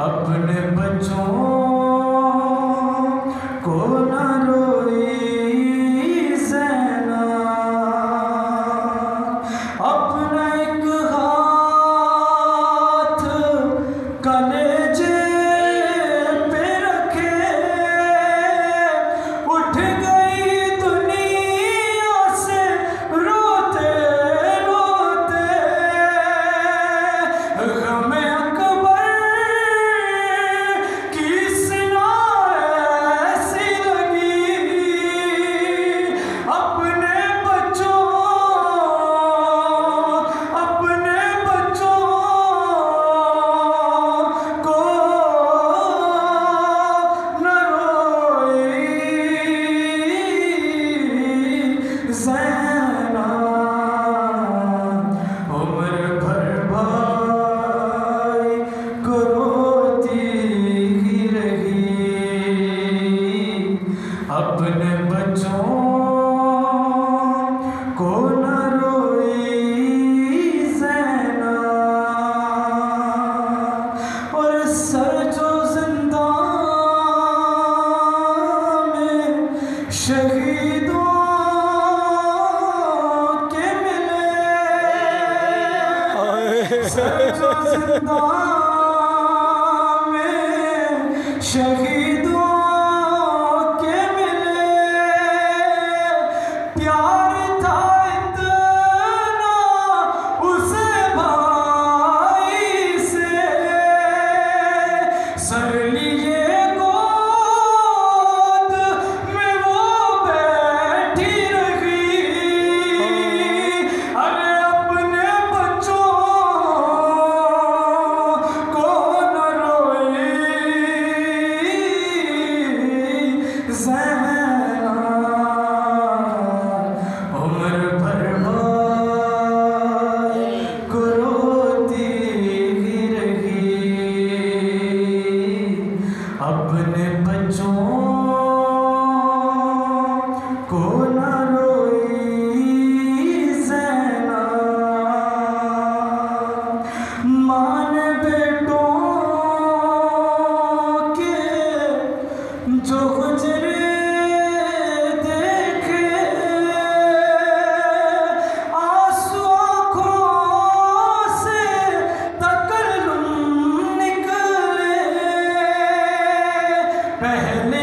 अपने बच्चों को न रोई ज़ैनब, अपना एक हाथ कलेजे पे रखे उठ गई दुनिया से रोते रोते। गम अकबर की सिना ऐसी लगी, अपने बच्चों को न रोई ज़ैनब, उम्र भर भाई को रोती ही रही, अपने बच्चों को न रोई ज़ैनब। और सर जो ज़िंदान में शहीदों के मिले, सर जो ज़िंदान में शहीदों के मिले, प्यार था इतना उसे भाई से, सर लिए गोद में वो बैठी रही, अरे अपने बच्चों को न रोई ज़ैनब, उम्र भर भाई को रोती ही रही, अपने बच्चों को न रोई ज़ैनब। माँ ने बेटों के जो गुजरे देखे, आंसू आँखों से तकल्लुम निकले, पहले